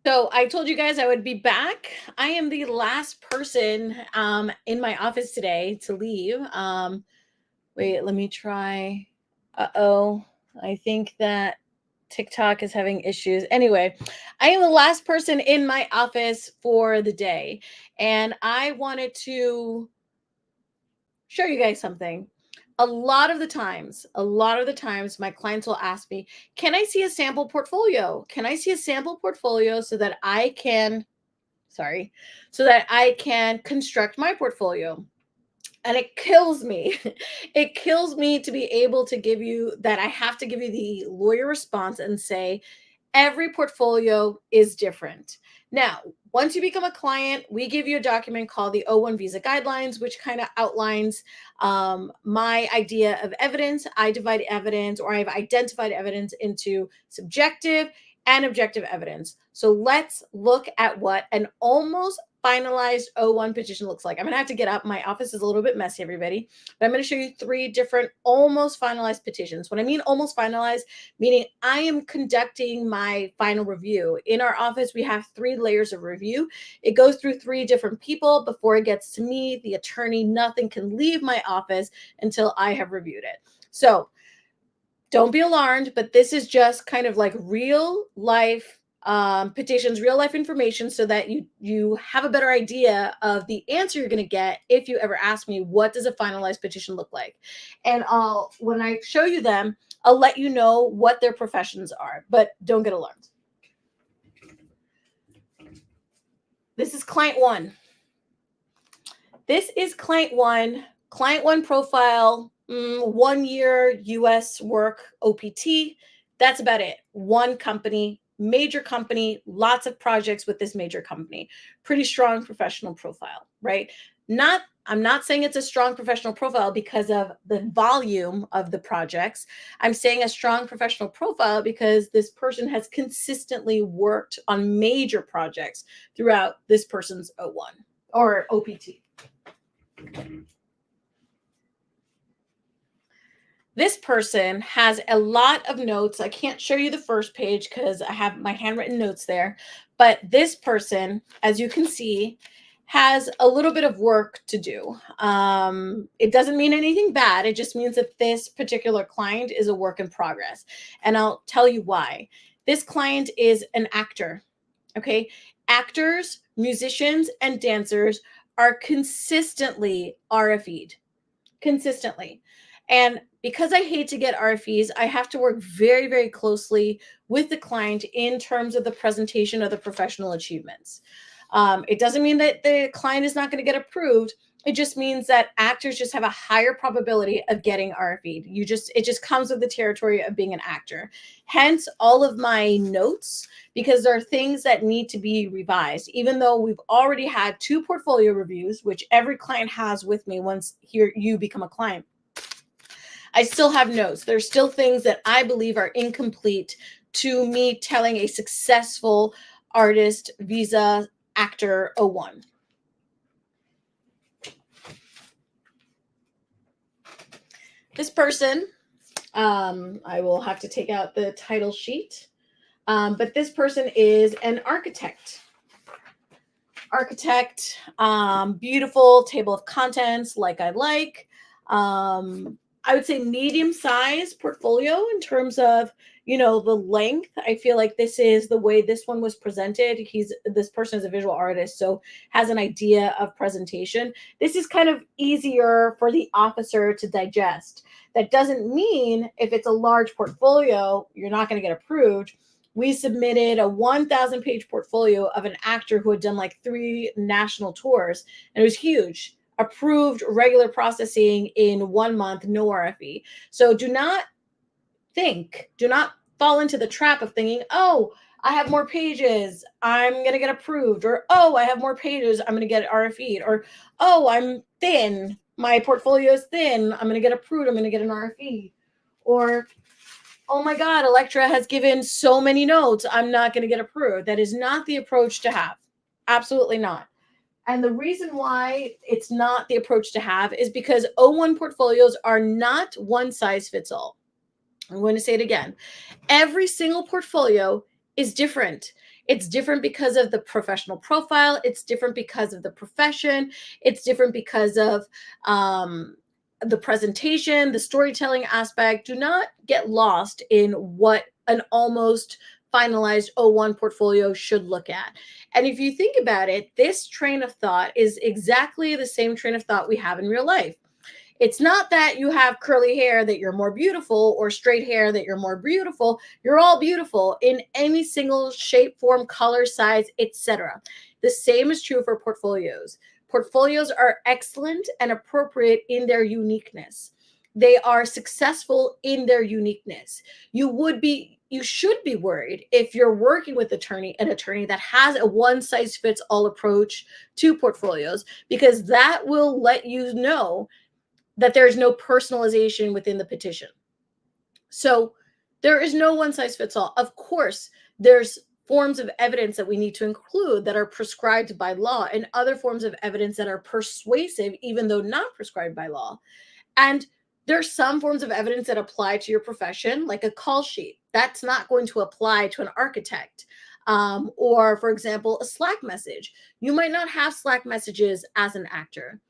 So I told you guys I would be back. I am the last person in my office today to leave. Wait, let me try. Uh-oh. I think that TikTok is having issues. Anyway, I am the last person in my office for the day, and I wanted to show you guys something. A lot of the times, my clients will ask me, can I see a sample portfolio? Can I see a sample portfolio so that I can construct my portfolio? And it kills me. It kills me to be able to give you that. I have to give you the lawyer response and say, every portfolio is different. Now, once you become a client, we give you a document called the O-1 Visa Guidelines, which kind of outlines my idea of evidence. I divide evidence, or I've identified evidence into subjective and objective evidence. So let's look at what an almost finalized O-1 petition looks like. I'm going to have to get up. My office is a little bit messy, everybody, but I'm going to show you 3 different almost finalized petitions. When I mean almost finalized, meaning I am conducting my final review. In our office, we have 3 layers of review. It goes through 3 different people before it gets to me, the attorney. Nothing can leave my office until I have reviewed it. So don't be alarmed, but this is just kind of like real life petitions, real life information, so that you have a better idea of the answer you're going to get if you ever ask me, what does a finalized petition look like? And when I show you them, I'll let you know what their professions are, but don't get alarmed. This is client 1. This is client 1. Client 1 profile, 1 year US work OPT. That's about it. One company, major company, lots of projects with this major company. Pretty strong professional profile, right? I'm not saying it's a strong professional profile because of the volume of the projects. I'm saying a strong professional profile because this person has consistently worked on major projects throughout this person's O-1 or OPT. This person has a lot of notes. I can't show you the first page because I have my handwritten notes there. But this person, as you can see, has a little bit of work to do. It doesn't mean anything bad. It just means that this particular client is a work in progress. And I'll tell you why. This client is an actor. Okay. Actors, musicians, and dancers are consistently RFE'd. Consistently. And because I hate to get RFEs, I have to work very, very closely with the client in terms of the presentation of the professional achievements. It doesn't mean that the client is not going to get approved. It just means that actors just have a higher probability of getting RFE'd. It just comes with the territory of being an actor. Hence all of my notes, because there are things that need to be revised. Even though we've already had 2 portfolio reviews, which every client has with me once you become a client, I still have notes. There's still things that I believe are incomplete to me telling a successful artist, visa, actor O-1. This person, I will have to take out the title sheet, but this person is an architect. Beautiful table of contents, like I like. I would say medium-sized portfolio in terms of, the length. I feel like this is the way this one was presented. This person is a visual artist, so has an idea of presentation. This is kind of easier for the officer to digest. That doesn't mean if it's a large portfolio, you're not going to get approved. We submitted a 1,000-page portfolio of an actor who had done like 3 national tours, and it was huge. Approved, regular processing in 1 month, no RFE. So do not fall into the trap of thinking, oh, I have more pages, I'm going to get approved. Or, oh, I have more pages, I'm going to get RFE'd. Or, oh, I'm thin, my portfolio is thin, I'm going to get approved, I'm going to get an RFE. Or, oh my God, Elektra has given so many notes, I'm not going to get approved. That is not the approach to have. Absolutely not. And the reason why it's not the approach to have is because O-1 portfolios are not one size fits all. I'm going to say it again. Every single portfolio is different. It's different because of the professional profile. It's different because of the profession. It's different because of the presentation, the storytelling aspect. Do not get lost in what an almost finalized O-1 portfolio should look at. And if you think about it, this train of thought is exactly the same train of thought we have in real life. It's not that you have curly hair that you're more beautiful or straight hair that you're more beautiful. You're all beautiful in any single shape, form, color, size, etc. The same is true for portfolios. Portfolios are excellent and appropriate in their uniqueness. They are successful in their uniqueness. You should be worried if you're working with an attorney that has a one size fits all approach to portfolios, because that will let you know that there's no personalization within the petition. So there is no one size fits all. Of course, there's forms of evidence that we need to include that are prescribed by law, and other forms of evidence that are persuasive, even though not prescribed by law. And there's some forms of evidence that apply to your profession, like a call sheet. That's not going to apply to an architect. Or, for example, a Slack message. You might not have Slack messages as an actor.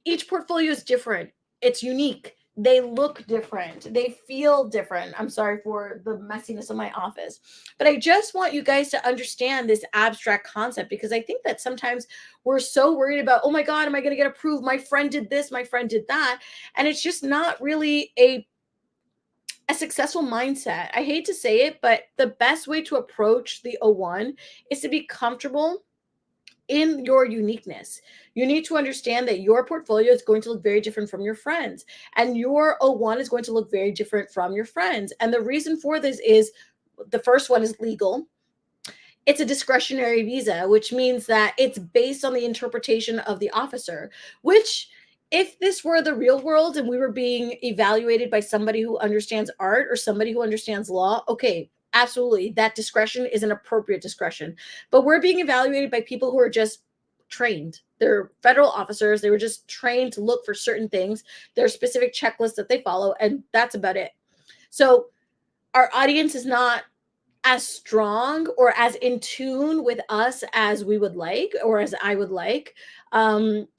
Each portfolio is different. It's unique. They look different. They feel different. I'm sorry for the messiness of my office, but I just want you guys to understand this abstract concept, because I think that sometimes we're so worried about, oh my God, am I going to get approved? My friend did this, my friend did that. And it's just not really a successful mindset. I hate to say it, but the best way to approach the O-1 is to be comfortable in your uniqueness. You need to understand that your portfolio is going to look very different from your friends, and your O-1 is going to look very different from your friends. And the reason for this is, the first one is legal. It's a discretionary visa, which means that it's based on the interpretation of the officer, which, if this were the real world and we were being evaluated by somebody who understands art or somebody who understands law, okay, absolutely, that discretion is an appropriate discretion. But we're being evaluated by people who are just trained. They're federal officers. They were just trained to look for certain things. There are specific checklists that they follow, and that's about it. So our audience is not as strong or as in tune with us as we would like, or as I would like.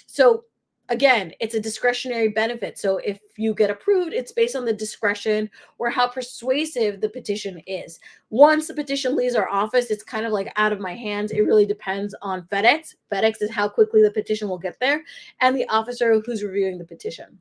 So again, it's a discretionary benefit. So if you get approved, it's based on the discretion or how persuasive the petition is. Once the petition leaves our office, it's kind of like out of my hands. It really depends on FedEx. FedEx is how quickly the petition will get there, and the officer who's reviewing the petition.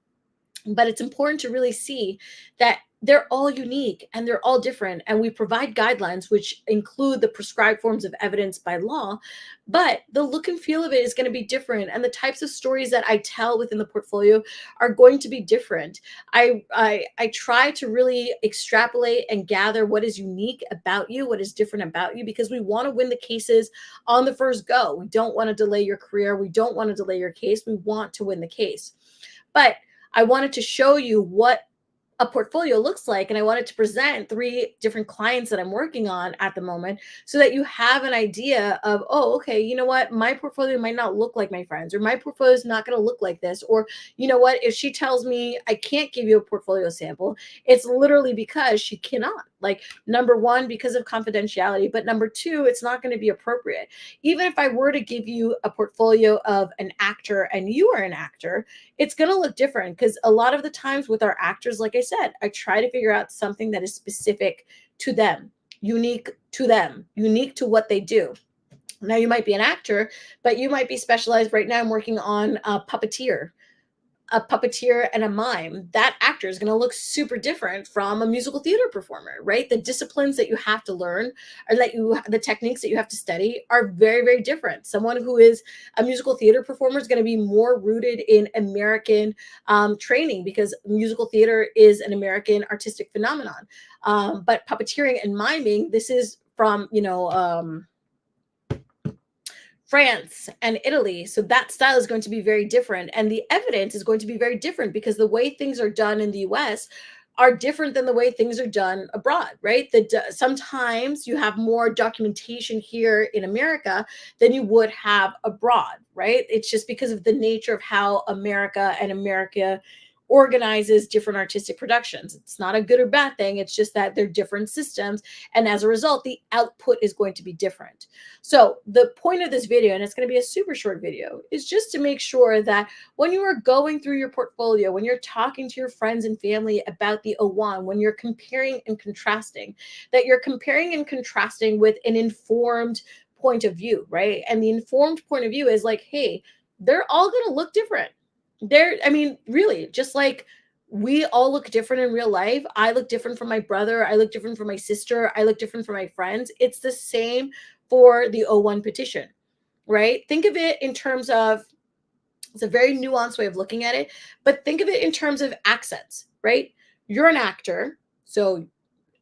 But it's important to really see that they're all unique and they're all different. And we provide guidelines which include the prescribed forms of evidence by law, but the look and feel of it is going to be different. And the types of stories that I tell within the portfolio are going to be different. I try to really extrapolate and gather what is unique about you, what is different about you, because we want to win the cases on the first go. We don't want to delay your career. We don't want to delay your case. We want to win the case. But I wanted to show you what a portfolio looks like, and I wanted to present 3 different clients that I'm working on at the moment, so that you have an idea of, oh, okay, you know what, my portfolio might not look like my friends, or my portfolio is not going to look like this, or you know what, if she tells me I can't give you a portfolio sample, it's literally because she cannot. Like, number 1, because of confidentiality, but number 2, it's not going to be appropriate. Even if I were to give you a portfolio of an actor and you are an actor, it's going to look different, because a lot of the times with our actors, like I said, I try to figure out something that is specific to them, unique to what they do. Now, you might be an actor, but you might be specialized. Right now, I'm working on a puppeteer and a mime. That actor is going to look super different from a musical theater performer, right? The disciplines that you have to learn, or the techniques that you have to study, are very, very different. Someone who is a musical theater performer is going to be more rooted in American training, because musical theater is an American artistic phenomenon. But puppeteering and miming, this is from, France and Italy. So that style is going to be very different. And the evidence is going to be very different, because the way things are done in the US are different than the way things are done abroad, right? Sometimes you have more documentation here in America than you would have abroad, right? It's just because of the nature of how America organizes different artistic productions. It's not a good or bad thing. It's just that they're different systems. And as a result, the output is going to be different. So the point of this video, and it's going to be a super short video, is just to make sure that when you are going through your portfolio, when you're talking to your friends and family about the O-1, when you're comparing and contrasting, that you're comparing and contrasting with an informed point of view, right? And the informed point of view is like, hey, they're all going to look different. I mean, really, just like we all look different in real life. I look different from my brother. I look different from my sister. I look different from my friends. It's the same for the O-1 petition, right? Think of it in terms of, it's a very nuanced way of looking at it, but think of it in terms of accents, right? You're an actor. So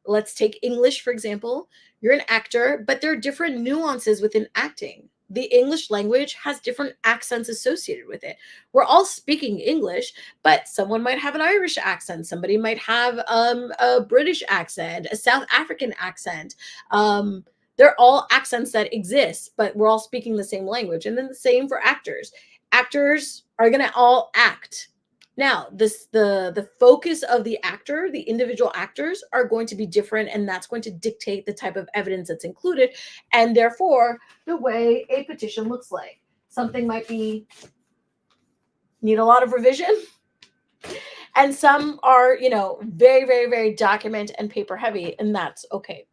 let's take English, for example. You're an actor, but there are different nuances within acting. The English language has different accents associated with it. We're all speaking English, but someone might have an Irish accent. Somebody might have a British accent, a South African accent. They're all accents that exist, but we're all speaking the same language. And then the same for actors. Actors are going to all act. Now, the focus of the actor, the individual actors are going to be different, and that's going to dictate the type of evidence that's included, and therefore the way a petition looks like. Something might be need a lot of revision, and some are, very, very, very document and paper heavy, and that's okay.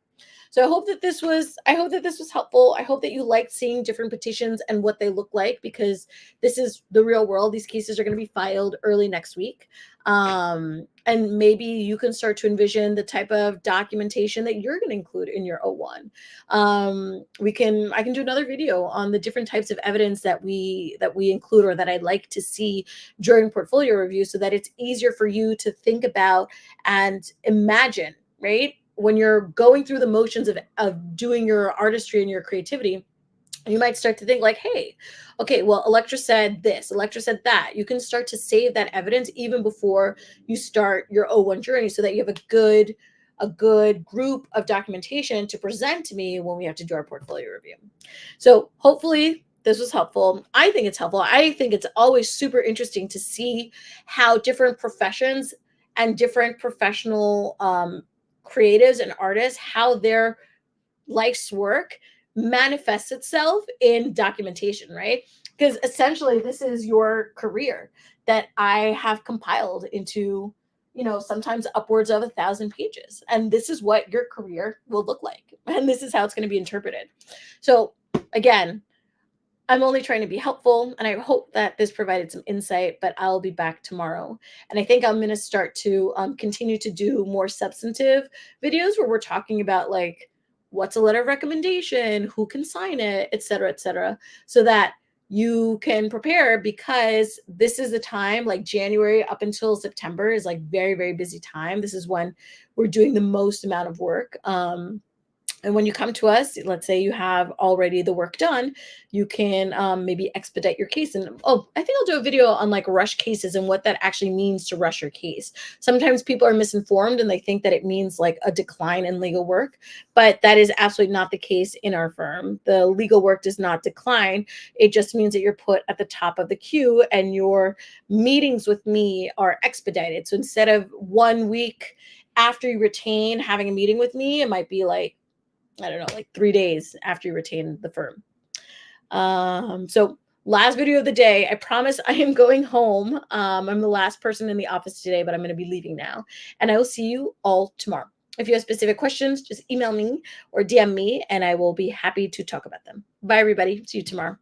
So I hope that this was helpful. I hope that you liked seeing different petitions and what they look like, because this is the real world. These cases are going to be filed early next week. And maybe you can start to envision the type of documentation that you're going to include in your O-1. I can do another video on the different types of evidence that we include, or that I'd like to see during portfolio review, so that it's easier for you to think about and imagine, right? When you're going through the motions of doing your artistry and your creativity, you might start to think like, hey, okay, well, Elektra said this, Elektra said that. You can start to save that evidence even before you start your O-1 journey, so that you have a good group of documentation to present to me when we have to do our portfolio review. So hopefully this was helpful. I think it's helpful. I think it's always super interesting to see how different professions and different professional creatives and artists, how their life's work manifests itself in documentation, right? Because essentially this is your career that I have compiled into, sometimes upwards of 1,000 pages. And this is what your career will look like. And this is how it's going to be interpreted. So again, I'm only trying to be helpful, and I hope that this provided some insight, but I'll be back tomorrow. And I think I'm going to start to continue to do more substantive videos where we're talking about like, what's a letter of recommendation, who can sign it, et cetera, so that you can prepare, because this is the time, like January up until September is like very, very busy time. This is when we're doing the most amount of work. And when you come to us, let's say you have already the work done, you can maybe expedite your case. And I think I'll do a video on like rush cases and what that actually means to rush your case. Sometimes people are misinformed and they think that it means like a decline in legal work, but that is absolutely not the case in our firm. The legal work does not decline. It just means that you're put at the top of the queue and your meetings with me are expedited. So instead of 1 week after you retain having a meeting with me, it might be like, I don't know, like 3 days after you retain the firm. So last video of the day, I promise I am going home. I'm the last person in the office today, but I'm going to be leaving now. And I will see you all tomorrow. If you have specific questions, just email me or DM me, and I will be happy to talk about them. Bye, everybody. See you tomorrow.